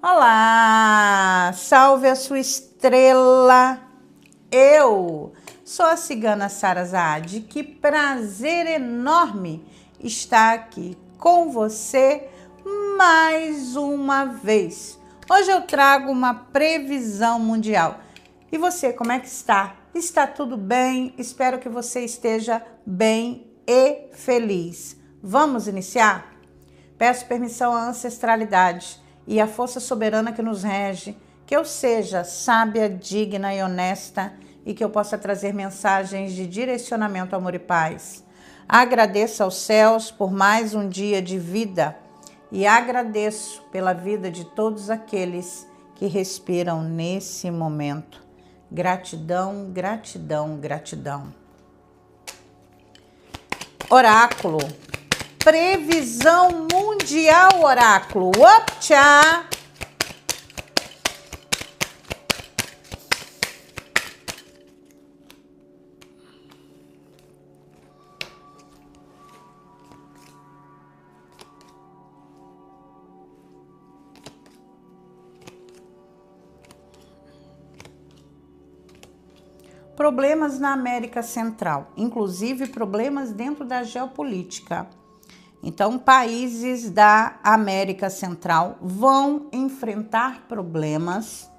Olá, salve a sua estrela. Eu sou a cigana Sara Zaad. Que prazer enorme estar aqui com você mais uma vez. Hoje eu trago uma previsão mundial. E você, como é que está? Está tudo bem? Espero que você esteja bem e feliz. Vamos iniciar? Peço permissão à ancestralidade e à força soberana que nos rege, que eu seja sábia, digna e honesta e que eu possa trazer mensagens de direcionamento, amor e paz. Agradeço aos céus por mais um dia de vida e agradeço pela vida de todos aqueles que respiram nesse momento. Gratidão, gratidão, gratidão. Oráculo. Previsão mundial, oráculo. Optcha! Problemas na América Central, inclusive problemas dentro da geopolítica. Então, países da América Central vão enfrentar problemas,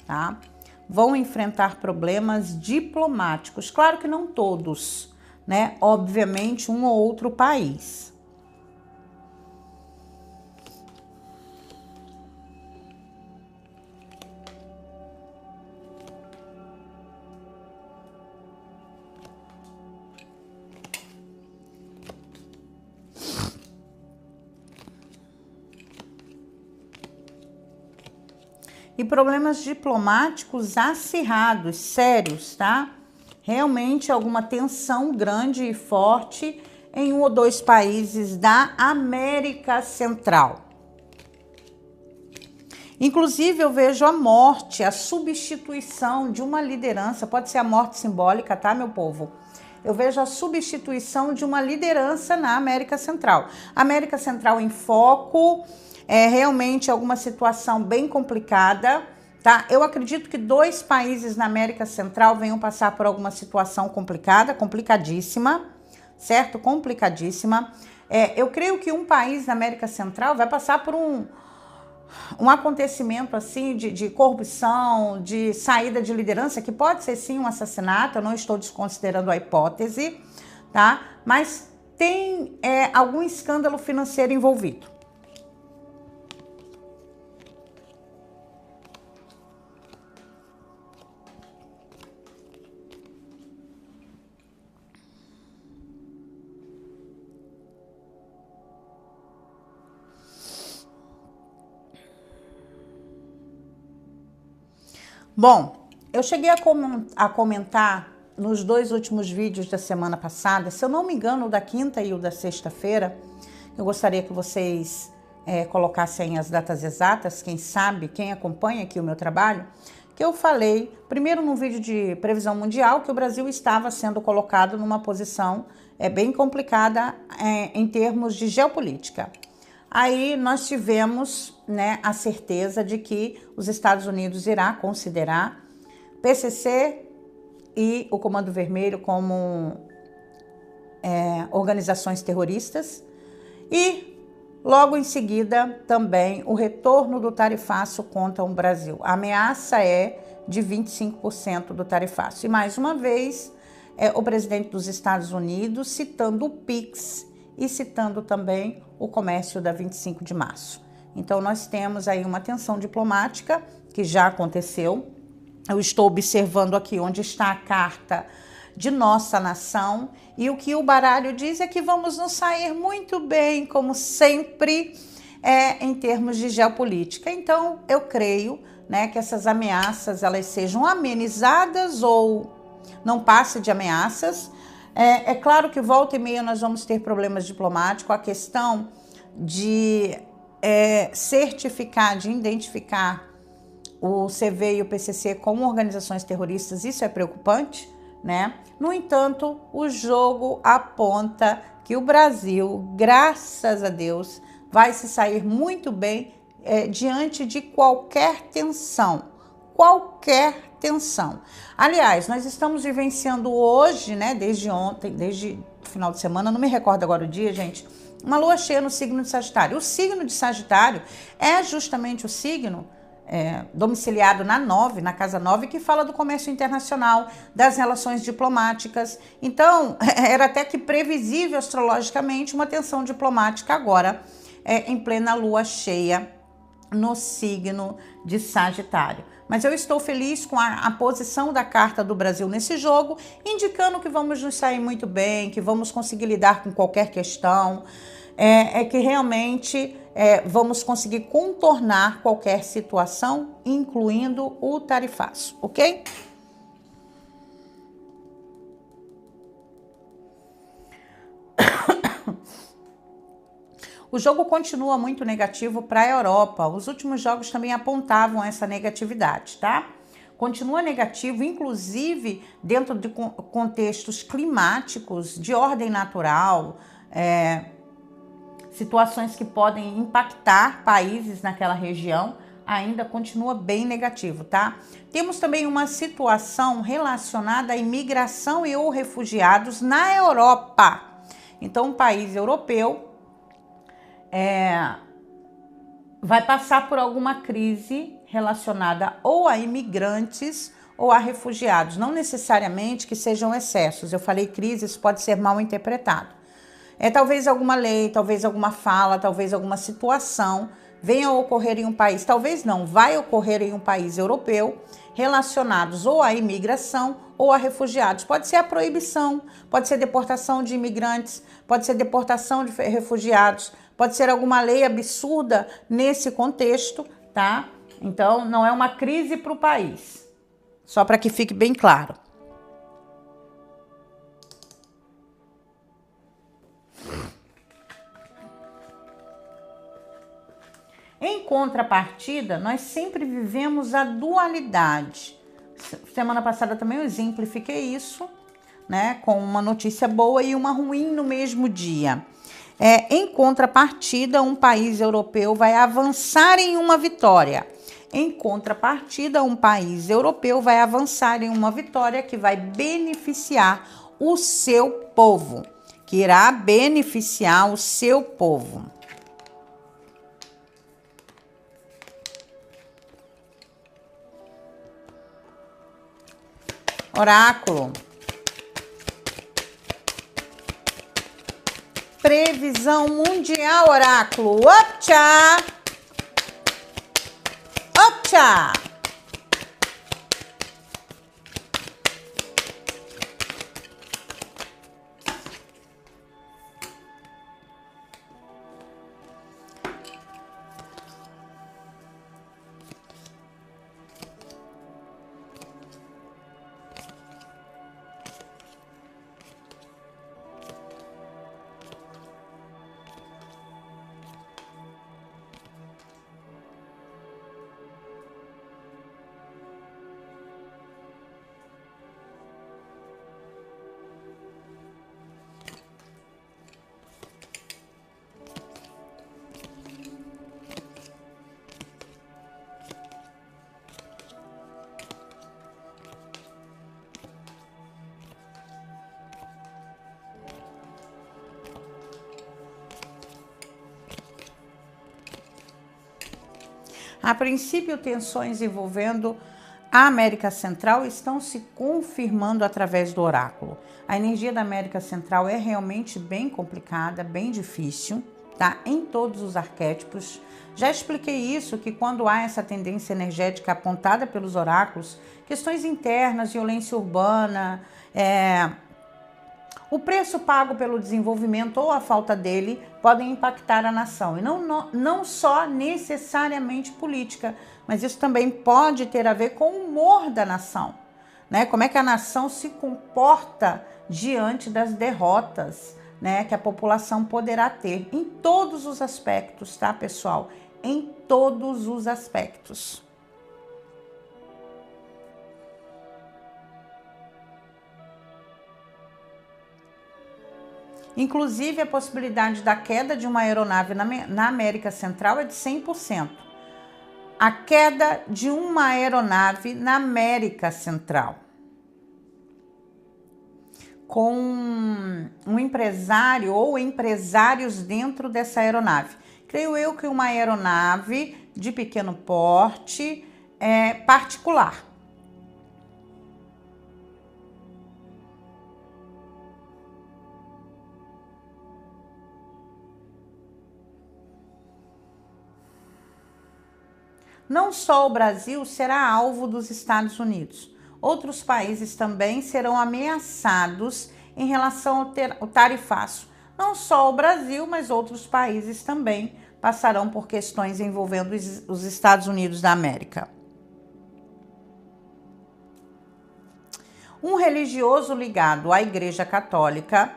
tá? Vão enfrentar problemas diplomáticos. Claro que não todos, né? Obviamente, um ou outro país. E problemas diplomáticos acirrados, sérios, tá? Realmente alguma tensão grande e forte em um ou dois países da América Central. Inclusive, eu vejo a morte, a substituição de uma liderança, pode ser a morte simbólica, tá, meu povo? Eu vejo a substituição de uma liderança na América Central. América Central em foco, é realmente alguma situação bem complicada, tá? Eu acredito que dois países na América Central venham passar por alguma situação complicada, complicadíssima, certo? Complicadíssima. Eu creio que um país na América Central vai passar por um acontecimento assim de corrupção, de saída de liderança, que pode ser sim um assassinato, eu não estou desconsiderando a hipótese, tá? Mas tem algum escândalo financeiro envolvido. Bom, eu cheguei a comentar nos dois últimos vídeos da semana passada, se eu não me engano, o da quinta e o da sexta-feira. Eu gostaria que vocês colocassem as datas exatas, quem sabe, quem acompanha aqui o meu trabalho, que eu falei, primeiro num vídeo de previsão mundial, que o Brasil estava sendo colocado numa posição bem complicada em termos de geopolítica. Aí nós tivemos, né, a certeza de que os Estados Unidos irá considerar PCC e o Comando Vermelho como organizações terroristas e logo em seguida também o retorno do tarifaço contra o Brasil. A ameaça é de 25% do tarifaço. E mais uma vez o presidente dos Estados Unidos citando o PIX e citando também o comércio da 25 de março. Então, nós temos aí uma tensão diplomática que já aconteceu. Eu estou observando aqui onde está a carta de nossa nação e o que o baralho diz é que vamos nos sair muito bem, como sempre, em termos de geopolítica. Então, eu creio, né, que essas ameaças elas sejam amenizadas ou não passe de ameaças. É claro que volta e meia nós vamos ter problemas diplomáticos, a questão de certificar, de identificar o CV e o PCC como organizações terroristas, isso é preocupante, né? No entanto, o jogo aponta que o Brasil, graças a Deus, vai se sair muito bem diante de qualquer tensão. Qualquer tensão. Aliás, nós estamos vivenciando hoje, né, desde ontem, desde o final de semana, não me recordo agora o dia, gente, uma lua cheia no signo de Sagitário. O signo de Sagitário é justamente o signo domiciliado na casa 9, que fala do comércio internacional, das relações diplomáticas. Então, era até que previsível astrologicamente uma tensão diplomática agora, em plena lua cheia no signo de Sagitário. Mas eu estou feliz com a posição da carta do Brasil nesse jogo, indicando que vamos nos sair muito bem, que vamos conseguir lidar com qualquer questão, que realmente vamos conseguir contornar qualquer situação, incluindo o tarifaço, ok? O jogo continua muito negativo para a Europa. Os últimos jogos também apontavam essa negatividade, tá? Continua negativo, inclusive dentro de contextos climáticos de ordem natural, situações que podem impactar países naquela região, ainda continua bem negativo, tá? Temos também uma situação relacionada à imigração e ou refugiados na Europa. Então, um país europeu vai passar por alguma crise relacionada ou a imigrantes ou a refugiados, não necessariamente que sejam excessos. Eu falei crise, isso pode ser mal interpretado. Talvez alguma lei, talvez alguma fala, talvez alguma situação venha a ocorrer em um país, talvez não, vai ocorrer em um país europeu, relacionados ou à imigração ou a refugiados. Pode ser a proibição, pode ser deportação de imigrantes, pode ser deportação de refugiados, pode ser alguma lei absurda nesse contexto, tá? Então, não é uma crise para o país. Só para que fique bem claro. Em contrapartida, nós sempre vivemos a dualidade. Semana passada também eu exemplifiquei isso, né? Com uma notícia boa e uma ruim no mesmo dia. Em contrapartida, um país europeu vai avançar em uma vitória. Em contrapartida, um país europeu vai avançar em uma vitória que vai beneficiar o seu povo, que irá beneficiar o seu povo. Oráculo. Previsão mundial, oráculo. Optcha! Optcha! A princípio, tensões envolvendo a América Central estão se confirmando através do oráculo. A energia da América Central é realmente bem complicada, bem difícil, tá? Em todos os arquétipos. Já expliquei isso, que quando há essa tendência energética apontada pelos oráculos, questões internas, violência urbana, o preço pago pelo desenvolvimento ou a falta dele podem impactar a nação. E não só necessariamente política, mas isso também pode ter a ver com o humor da nação, né? Como é que a nação se comporta diante das derrotas, né, que a população poderá ter em todos os aspectos, tá, pessoal? Em todos os aspectos. Inclusive, a possibilidade da queda de uma aeronave na América Central é de 100%. a queda de uma aeronave na América Central, com um empresário ou empresários dentro dessa aeronave. Creio eu que uma aeronave de pequeno porte particular. Não só o Brasil será alvo dos Estados Unidos, outros países também serão ameaçados em relação ao tarifaço. Não só o Brasil, mas outros países também passarão por questões envolvendo os Estados Unidos da América. Um religioso ligado à Igreja Católica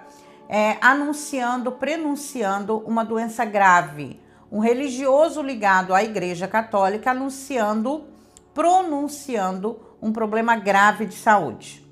prenunciando uma doença grave. Um religioso ligado à Igreja Católica pronunciando um problema grave de saúde.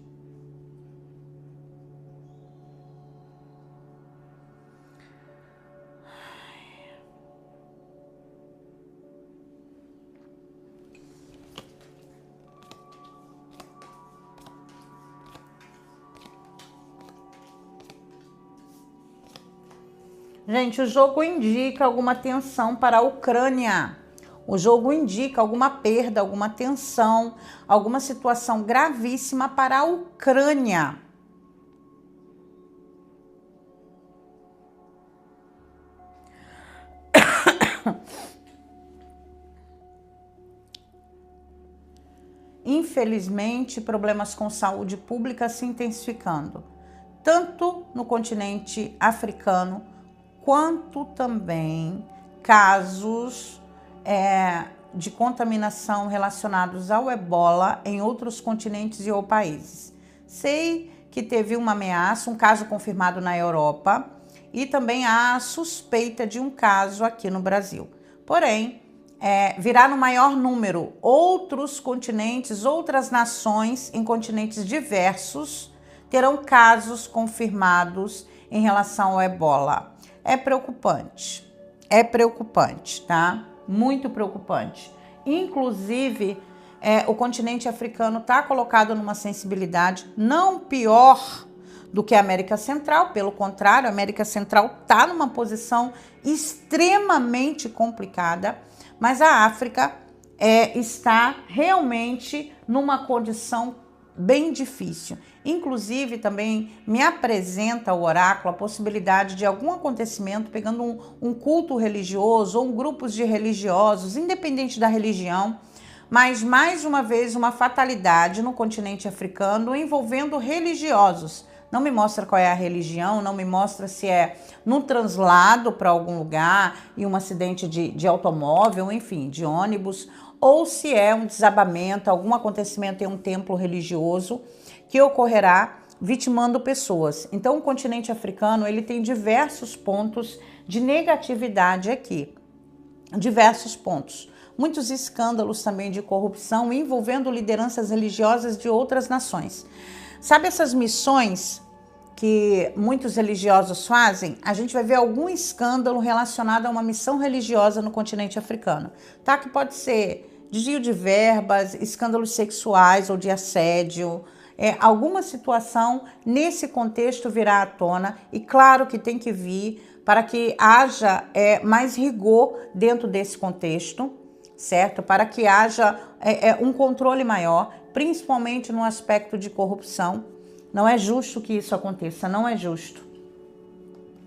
Gente, o jogo indica alguma tensão para a Ucrânia. O jogo indica alguma perda, alguma tensão, alguma situação gravíssima para a Ucrânia. Infelizmente, problemas com saúde pública se intensificando, tanto no continente africano, quanto também casos de contaminação relacionados ao ebola em outros continentes e ou países. Sei que teve uma ameaça, um caso confirmado na Europa, e também há suspeita de um caso aqui no Brasil. Porém, virá no maior número outros continentes, outras nações em continentes diversos terão casos confirmados em relação ao ebola. É preocupante, tá? Muito preocupante. Inclusive, o continente africano está colocado numa sensibilidade não pior do que a América Central, pelo contrário, a América Central está numa posição extremamente complicada, mas a África está realmente numa condição bem difícil. Inclusive, também me apresenta o oráculo a possibilidade de algum acontecimento pegando um culto religioso ou grupos de religiosos, independente da religião, mas mais uma vez uma fatalidade no continente africano envolvendo religiosos. Não me mostra qual é a religião, não me mostra se é num translado para algum lugar e um acidente de automóvel, enfim, de ônibus, ou se é um desabamento, algum acontecimento em um templo religioso que ocorrerá vitimando pessoas. Então, o continente africano ele tem diversos pontos de negatividade aqui, diversos pontos. Muitos escândalos também de corrupção envolvendo lideranças religiosas de outras nações. Sabe essas missões que muitos religiosos fazem? A gente vai ver algum escândalo relacionado a uma missão religiosa no continente africano, tá? Que pode ser desvio de verbas, escândalos sexuais ou de assédio, alguma situação nesse contexto virá à tona, e claro que tem que vir para que haja mais rigor dentro desse contexto, certo? Para que haja um controle maior, principalmente no aspecto de corrupção. Não é justo que isso aconteça, não é justo.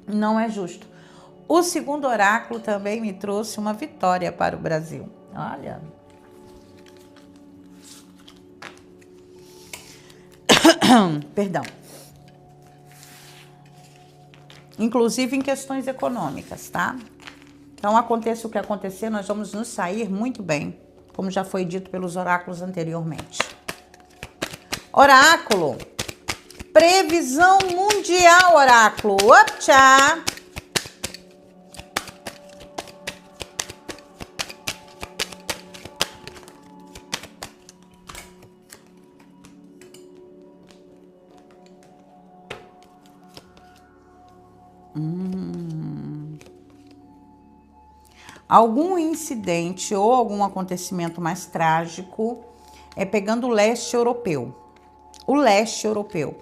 Não é justo. O segundo oráculo também me trouxe uma vitória para o Brasil. Olha. Perdão. Inclusive em questões econômicas, tá? Então, aconteça o que acontecer, nós vamos nos sair muito bem, como já foi dito pelos oráculos anteriormente. Oráculo. Previsão mundial, oráculo. Optcha! algum incidente ou algum acontecimento mais trágico pegando o leste europeu. O leste europeu.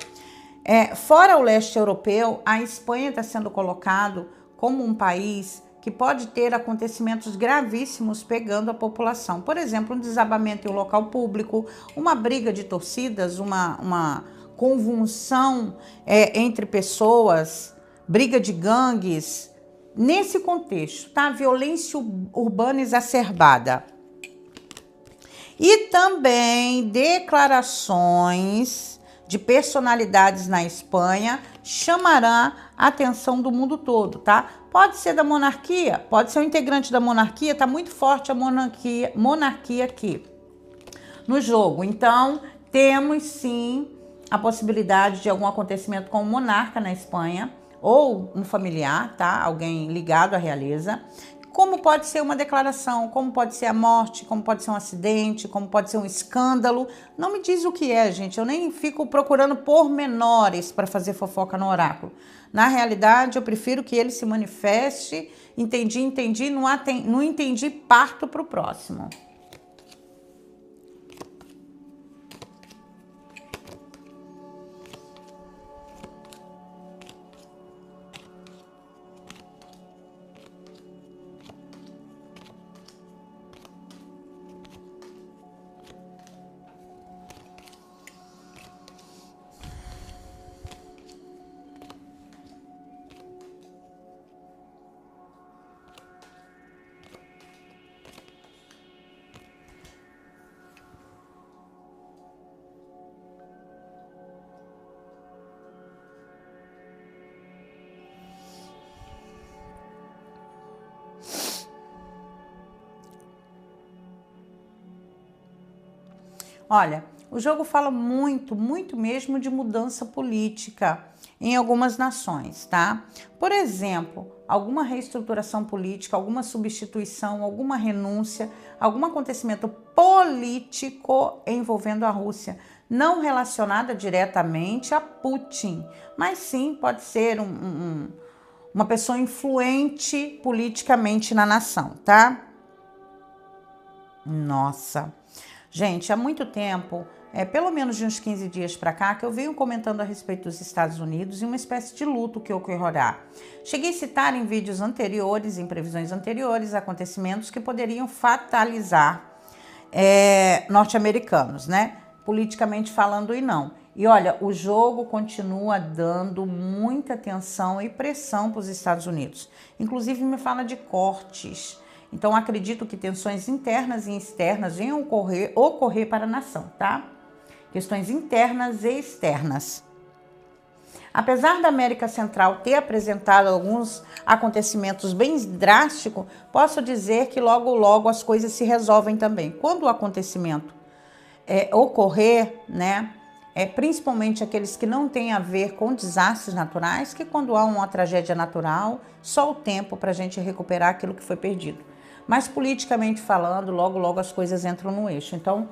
Fora o leste europeu, a Espanha está sendo colocado como um país que pode ter acontecimentos gravíssimos pegando a população. Por exemplo, um desabamento em um local público, uma briga de torcidas, uma convulsão entre pessoas, briga de gangues. Nesse contexto, tá? Violência urbana exacerbada. E também declarações de personalidades na Espanha chamará a atenção do mundo todo, tá? Pode ser da monarquia, pode ser um integrante da monarquia, tá muito forte a monarquia aqui no jogo. Então, temos sim a possibilidade de algum acontecimento com o monarca na Espanha, ou um familiar, tá? Alguém ligado à realeza. Como pode ser uma declaração, como pode ser a morte, como pode ser um acidente, como pode ser um escândalo. Não me diz o que é, gente. Eu nem fico procurando pormenores para fazer fofoca no oráculo. Na realidade, eu prefiro que ele se manifeste. Entendi, não entendi, parto para o próximo. Olha, o jogo fala muito mesmo de mudança política em algumas nações, tá? Por exemplo, alguma reestruturação política, alguma substituição, alguma renúncia, algum acontecimento político envolvendo a Rússia, não relacionada diretamente a Putin, mas sim pode ser uma pessoa influente politicamente na nação, tá? Nossa! Gente, há muito tempo, pelo menos de uns 15 dias para cá, que eu venho comentando a respeito dos Estados Unidos e uma espécie de luto que ocorrerá. Cheguei a citar em vídeos anteriores, em previsões anteriores, acontecimentos que poderiam fatalizar norte-americanos, né? Politicamente falando e não. E olha, o jogo continua dando muita atenção e pressão para os Estados Unidos. Inclusive me fala de cortes. Então, acredito que tensões internas e externas venham ocorrer para a nação, tá? Questões internas e externas. Apesar da América Central ter apresentado alguns acontecimentos bem drásticos, posso dizer que logo as coisas se resolvem também. Quando o acontecimento ocorrer, né? Principalmente aqueles que não têm a ver com desastres naturais, que quando há uma tragédia natural, só o tempo para a gente recuperar aquilo que foi perdido. Mas politicamente falando, logo as coisas entram no eixo. Então,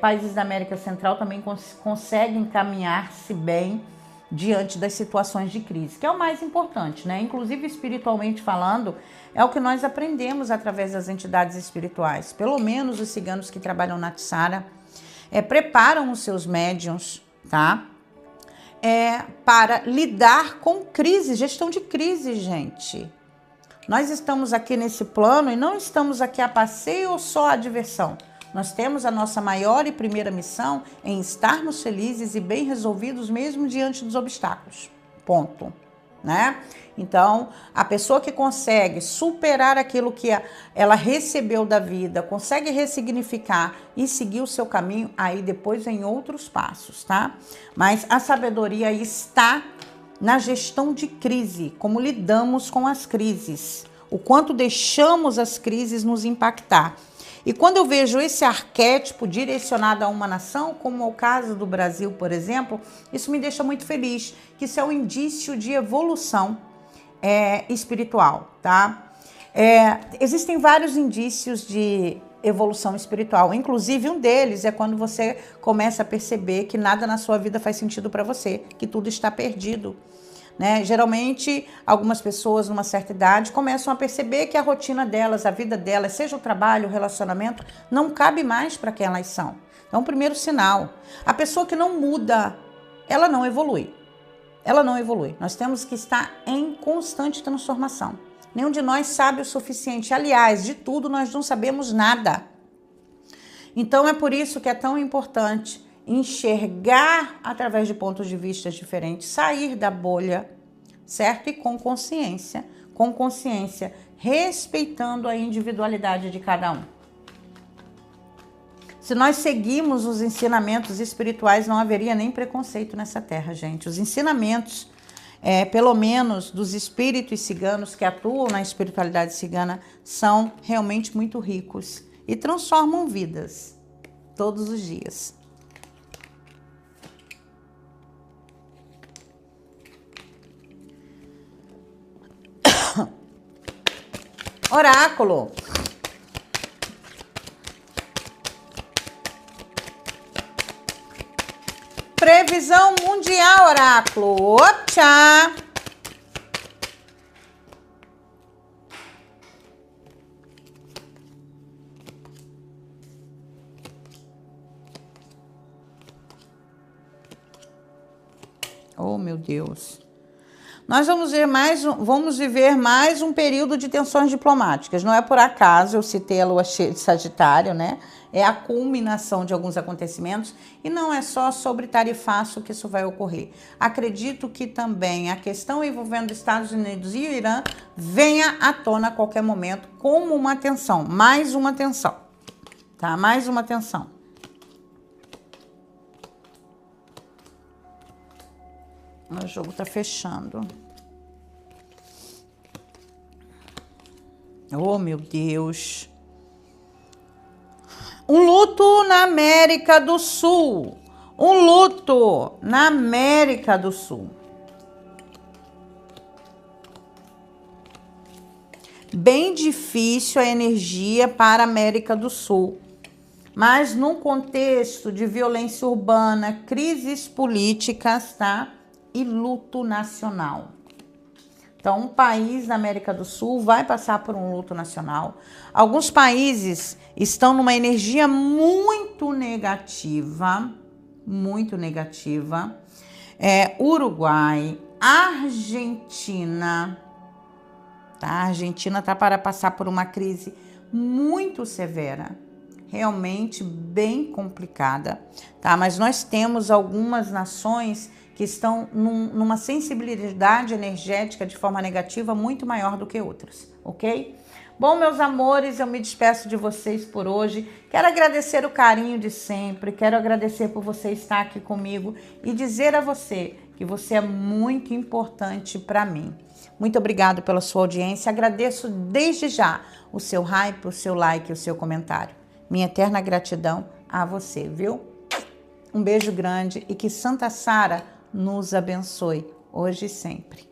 países da América Central também conseguem caminhar-se bem diante das situações de crise, que é o mais importante, né? Inclusive, espiritualmente falando, é o que nós aprendemos através das entidades espirituais. Pelo menos os ciganos que trabalham na Tsara preparam os seus médiuns, tá? Para lidar com crise, gestão de crise, gente. Nós estamos aqui nesse plano e não estamos aqui a passeio ou só a diversão. Nós temos a nossa maior e primeira missão em estarmos felizes e bem resolvidos mesmo diante dos obstáculos. Ponto. Né? Então, a pessoa que consegue superar aquilo que ela recebeu da vida, consegue ressignificar e seguir o seu caminho, aí depois vem outros passos, tá? Mas a sabedoria está na gestão de crise, como lidamos com as crises, o quanto deixamos as crises nos impactar. E quando eu vejo esse arquétipo direcionado a uma nação, como é o caso do Brasil, por exemplo, isso me deixa muito feliz, que isso é um indício de evolução espiritual, tá? Existem vários indícios de evolução espiritual, inclusive um deles é quando você começa a perceber que nada na sua vida faz sentido para você, que tudo está perdido. né? Geralmente, algumas pessoas numa certa idade começam a perceber que a rotina delas, a vida delas, seja o trabalho, o relacionamento, não cabe mais para quem elas são. Então, o primeiro sinal, a pessoa que não muda, ela não evolui. Ela não evolui. Nós temos que estar em constante transformação. Nenhum de nós sabe o suficiente. Aliás, de tudo nós não sabemos nada. Então, é por isso que é tão importante enxergar através de pontos de vista diferentes, sair da bolha, certo? E com consciência, respeitando a individualidade de cada um. Se nós seguimos os ensinamentos espirituais, não haveria nem preconceito nessa terra, gente. Os ensinamentos, pelo menos dos espíritos ciganos que atuam na espiritualidade cigana, são realmente muito ricos e transformam vidas todos os dias. Oráculo. Previsão mundial, oráculo. Tchau. Oh, meu Deus. Nós vamos viver mais um período de tensões diplomáticas. Não é por acaso eu citei a lua cheia de Sagitário, né? É a culminação de alguns acontecimentos e não é só sobre tarifaço que isso vai ocorrer. Acredito que também a questão envolvendo Estados Unidos e Irã venha à tona a qualquer momento como uma tensão, mais uma tensão, tá? Mais uma tensão. O jogo tá fechando. Oh, meu Deus. Um luto na América do Sul. Um luto na América do Sul. Bem difícil a energia para a América do Sul. Mas num contexto de violência urbana, crises políticas, tá? E luto nacional. Então, um país da América do Sul vai passar por um luto nacional. Alguns países estão numa energia muito negativa, Uruguai, Argentina, tá? A Argentina tá para passar por uma crise muito severa, realmente bem complicada, tá? Mas nós temos algumas nações que estão numa sensibilidade energética de forma negativa muito maior do que outras, ok? Bom, meus amores, eu me despeço de vocês por hoje. Quero agradecer o carinho de sempre, quero agradecer por você estar aqui comigo e dizer a você que você é muito importante para mim. Muito obrigado pela sua audiência, agradeço desde já o seu hype, o seu like, o seu comentário. Minha eterna gratidão a você, viu? Um beijo grande e que Santa Sara nos abençoe, hoje e sempre.